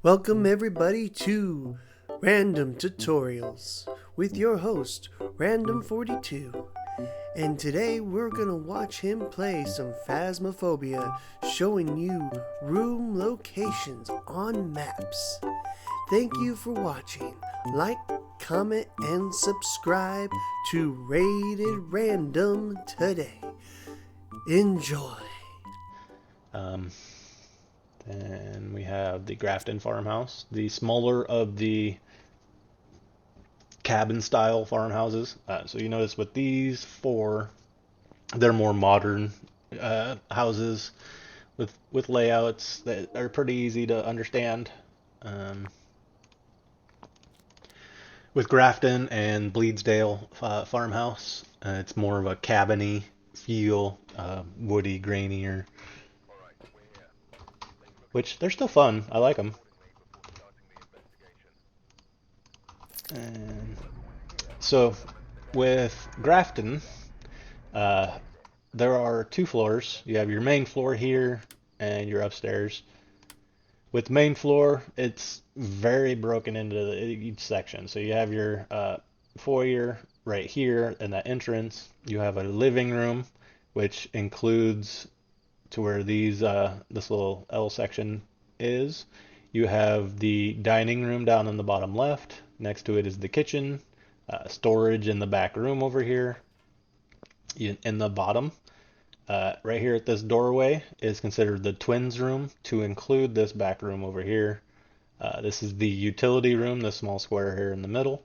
Welcome everybody to Random Tutorials with your host Randm42. And today we're gonna watch him play some Phasmophobia, showing you room locations on maps. Thank you for watching. Like, comment, and subscribe to Rated Random today. Enjoy. Then we have the Grafton farmhouse, the smaller of the cabin style farmhouses. So you notice with these four, they're more modern houses with layouts that are pretty easy to understand. Um, with Grafton and Bleedsdale farmhouse, it's more of a cabiny feel, woody, grainier, which they're still fun. I like them. And so with Grafton, uh, there are two floors. You have your main floor here and your upstairs. With main floor, it's very broken into each section. So you have your foyer right here and that entrance. You have a living room, which includes to where this little L section is. You have the dining room down in the bottom left. Next to it is the kitchen, storage in the back room over here. In the bottom, right here at this doorway is considered the twins room to include this back room over here. This is the utility room, the small square here in the middle.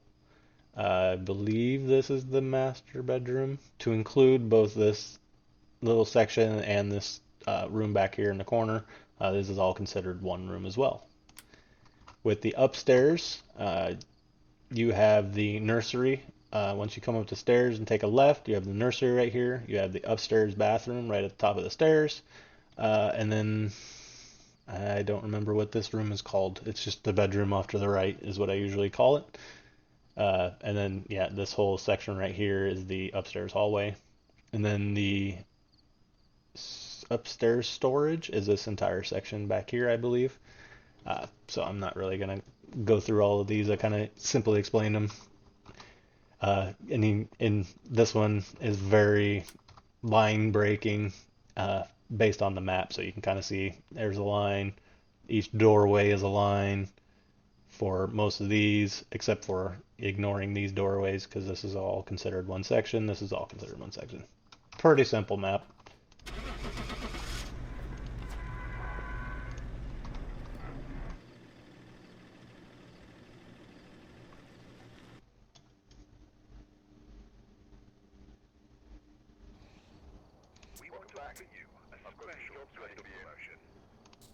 I believe this is the master bedroom to include both this little section and this room back here in the corner. This is all considered one room as well. With the upstairs, you have the nursery. Once you come up the stairs and take a left, you have the nursery right here. You have the upstairs bathroom right at the top of the stairs. And then I don't remember what this room is called. It's just the bedroom off to the right is what I usually call it. And then, yeah, this whole section right here is the upstairs hallway. And then the upstairs storage is this entire section back here, I believe. So I'm not really going to go through all of these. I kind of simply explained them. And this one is very line breaking based on the map. So you can kind of see there's a line. Each doorway is a line for most of these, except for ignoring these doorways because this is all considered one section. This is all considered one section. Pretty simple map.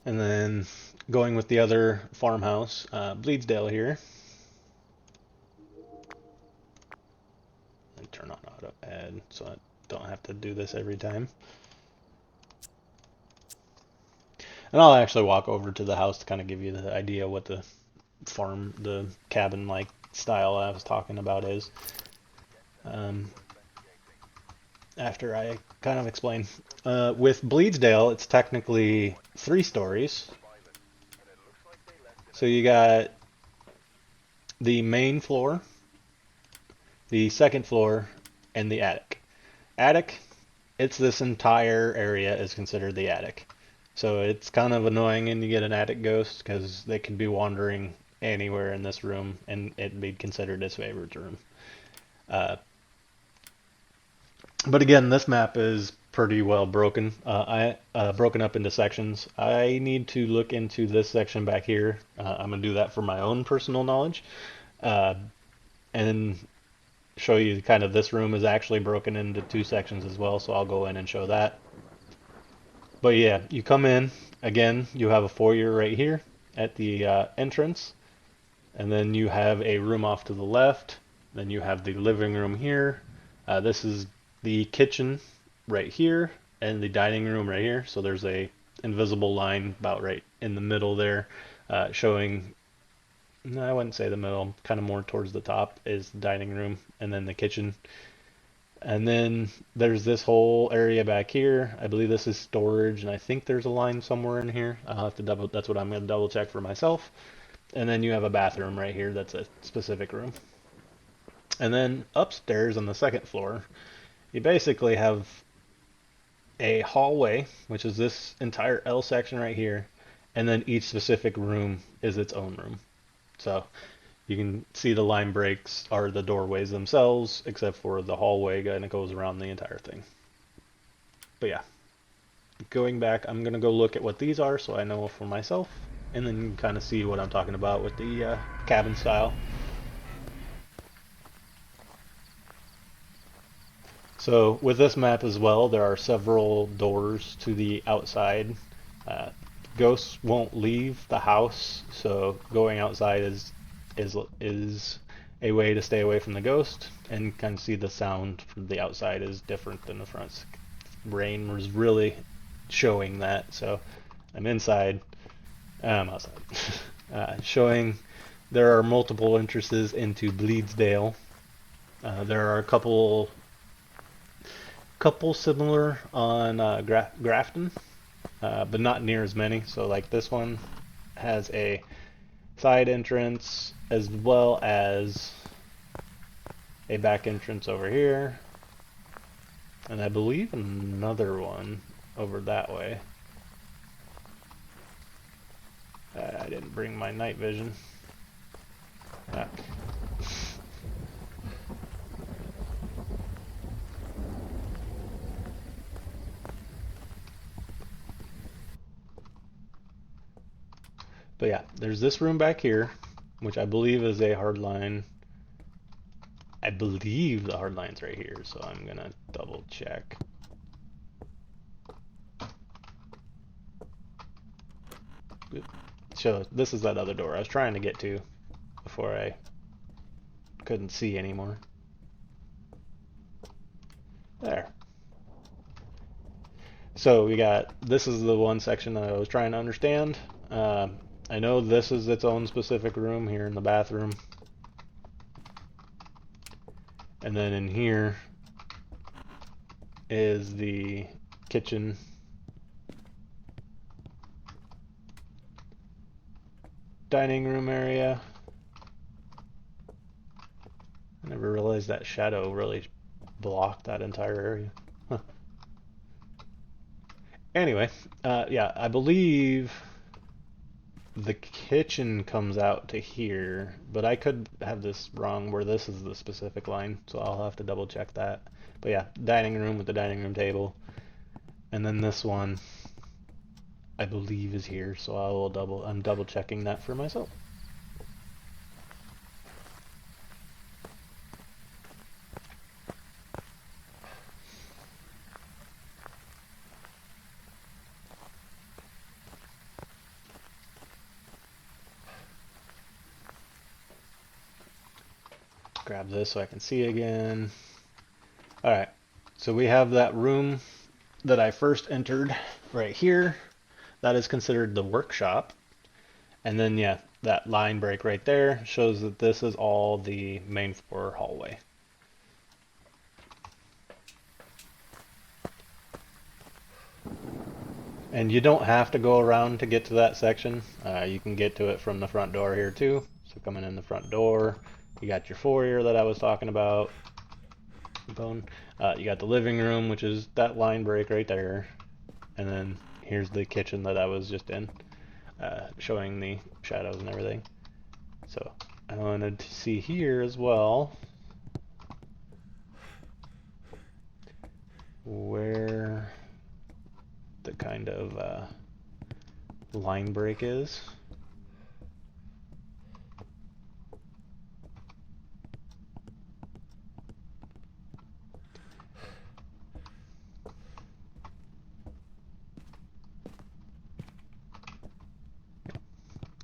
And then going with the other farmhouse, Bleedsdale here. And turn on auto add so I don't have to do this every time. And I'll actually walk over to the house to kind of give you the idea what the cabin-like style I was talking about is. After I kind of explain. With Bleedsdale, it's technically 3 stories. So you got the main floor, the second floor, and the attic. Attic, it's this entire area is considered the attic. So it's kind of annoying when you get an attic ghost because they could be wandering anywhere in this room and it'd be considered his favorite room. But again, this map is pretty well broken. I broken up into sections. I need to look into this section back here. I'm gonna do that for my own personal knowledge, and show you kind of this room is actually broken into 2 sections as well. So I'll go in and show that. But yeah, you come in again. You have a foyer right here at the entrance, and then you have a room off to the left. Then you have the living room here. This is the kitchen right here and the dining room right here. So there's a invisible line about right in the middle there, showing, no, I wouldn't say the middle, kind of more towards the top is the dining room and then the kitchen. And then there's this whole area back here. I believe this is storage, and I think there's a line somewhere in here. I'll have to double, that's what I'm going to double check for myself. And then you have a bathroom right here that's a specific room. And then upstairs on the second floor, you basically have a hallway, which is this entire L section right here, and then each specific room is its own room. So you can see the line breaks are the doorways themselves, except for the hallway, and it goes around the entire thing. But yeah, going back, I'm going to go look at what these are so I know for myself, and then you can kind of see what I'm talking about with the cabin style. So with this map as well, there are several doors to the outside. Uh, Ghosts won't leave the house, so going outside is a way to stay away from the ghost, and kind of see the sound from the outside is different than the front. Rain was really showing that, so I'm inside. I'm outside. Showing there are multiple entrances into Bleedsdale. There are a couple similar on Grafton, but not near as many. So like this one has a side entrance as well as a back entrance over here, and I believe another one over that way. I didn't bring my night vision. But yeah, there's this room back here, which I believe is a hardline. I believe the hardline's right here, so I'm gonna double check. So this is that other door I was trying to get to before I couldn't see anymore. There. So we got, this is the one section that I was trying to understand. I know this is its own specific room here in the bathroom. And then in here is the kitchen. Dining room area. I never realized that shadow really blocked that entire area. Huh. Anyway, yeah, I believe the kitchen comes out to here, but I could have this wrong where this is the specific line, so I'll have to double check that. But yeah, dining room with the dining room table. And then this one I believe is here, so I'm double checking that for myself. Grab this so I can see again. Alright, so we have that room that I first entered right here. That is considered the workshop. And then, yeah, that line break right there shows that this is all the main floor hallway. And you don't have to go around to get to that section. You can get to it from the front door here too. So coming in the front door, you got your foyer that I was talking about. You got the living room, which is that line break right there. And then here's the kitchen that I was just in, showing the shadows and everything. So I wanted to see here as well where the kind of line break is.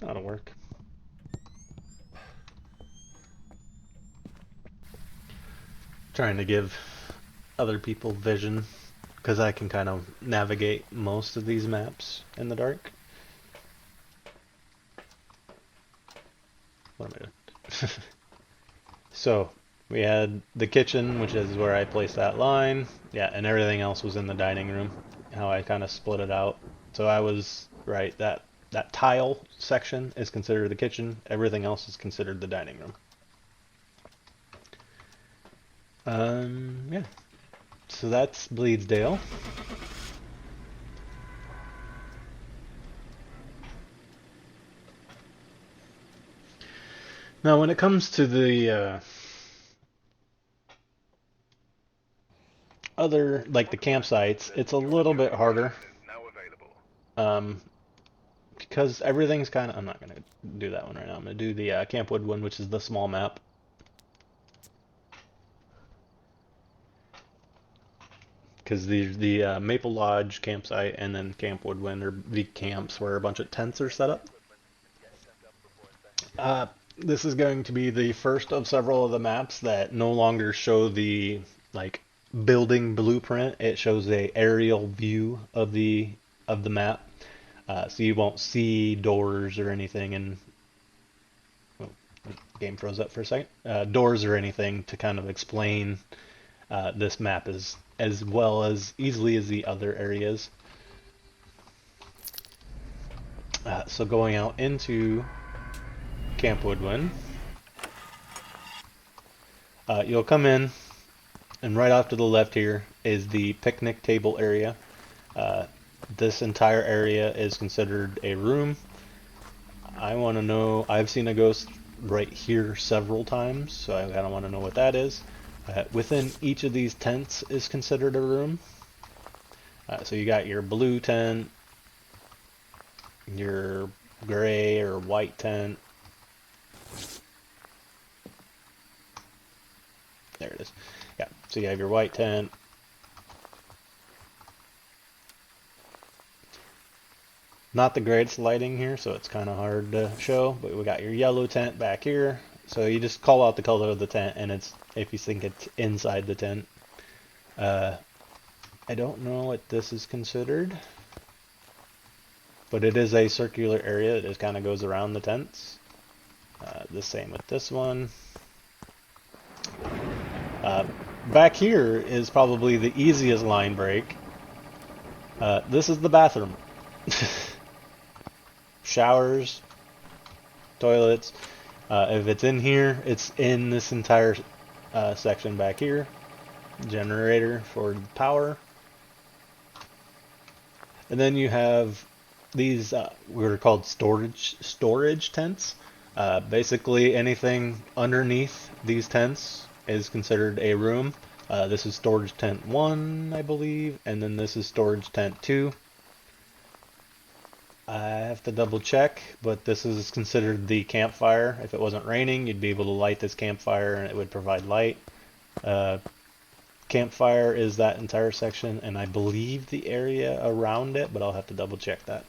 That'll work. Trying to give other people vision, because I can kind of navigate most of these maps in the dark. What am I doing? So We had the kitchen, which is where I placed that line. Yeah, and everything else was in the dining room. How I kind of split it out. So I was right. That tile section is considered the kitchen. Everything else is considered the dining room. Yeah. So that's Bleedsdale. Now, when it comes to the other, like the campsites, it's a little bit harder. Um, because everything's kind of. I'm not gonna do that one right now. I'm gonna do the Campwood one, which is the small map. Because the Maple Lodge campsite and then Camp Woodwind are the camps where a bunch of tents are set up. Uh, this is going to be the first of several of the maps that no longer show the like building blueprint. It shows a aerial view of the map, so you won't see doors or anything. And oh, the game froze up for a second. Doors or anything to kind of explain this map as well as easily as the other areas. So going out into Camp Woodwind, you'll come in, and right off to the left here is the picnic table area. This entire area is considered a room. I want to know, I've seen a ghost right here several times, so I kind of want to know what that is. Within each of these tents is considered a room. So you got your blue tent, your gray or white tent. There it is. Yeah, so you have your white tent. Not the greatest lighting here, so it's kind of hard to show, but we got your yellow tent back here. So you just call out the color of the tent, and it's if you think it's inside the tent. I don't know what this is considered, but it is a circular area that just kind of goes around the tents. The same with this one. Back here is probably the easiest line break. This is the bathroom. Showers, toilets. If it's in here, it's in this entire section back here. Generator for power. And then you have these, what are called storage tents. Basically anything underneath these tents is considered a room. This is storage tent 1, I believe, and then this is storage tent 2. I have to double check, but this is considered the campfire. If it wasn't raining, you'd be able to light this campfire and it would provide light. Campfire is that entire section, and I believe the area around it, but I'll have to double check that.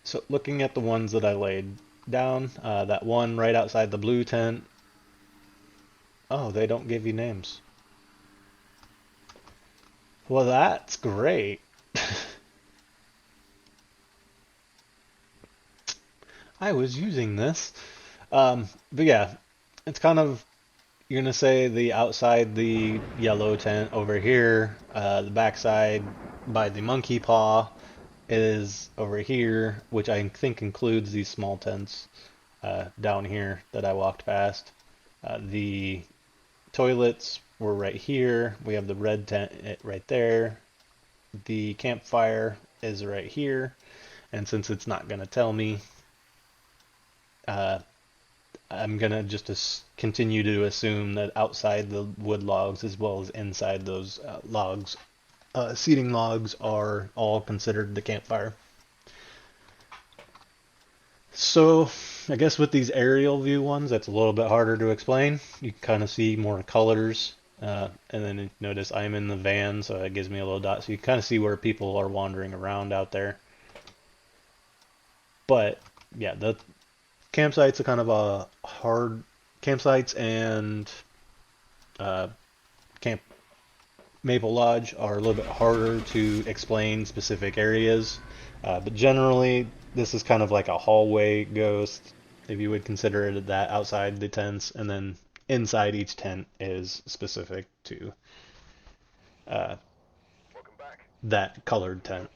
So looking at the ones that I laid down, that one right outside the blue tent. Oh, they don't give you names. Well, that's great. I was using this. But yeah, it's kind of, you're going to say the outside the yellow tent over here, the backside by the monkey paw is over here, which I think includes these small tents down here that I walked past. The toilets were right here. We have the red tent right there. The campfire is right here. And since it's not going to tell me, I'm going to just continue to assume that outside the wood logs as well as inside those logs, seating logs are all considered the campfire. So I guess with these aerial view ones, that's a little bit harder to explain. You can kind of see more colors. And then notice I'm in the van, so it gives me a little dot. So you can kind of see where people are wandering around out there. But yeah, the campsites are kind of a hard campsites, and Camp Maple Lodge are a little bit harder to explain specific areas. But generally, this is kind of like a hallway ghost. if you would consider it that, outside the tents, and then inside each tent is specific to uh, that colored tent.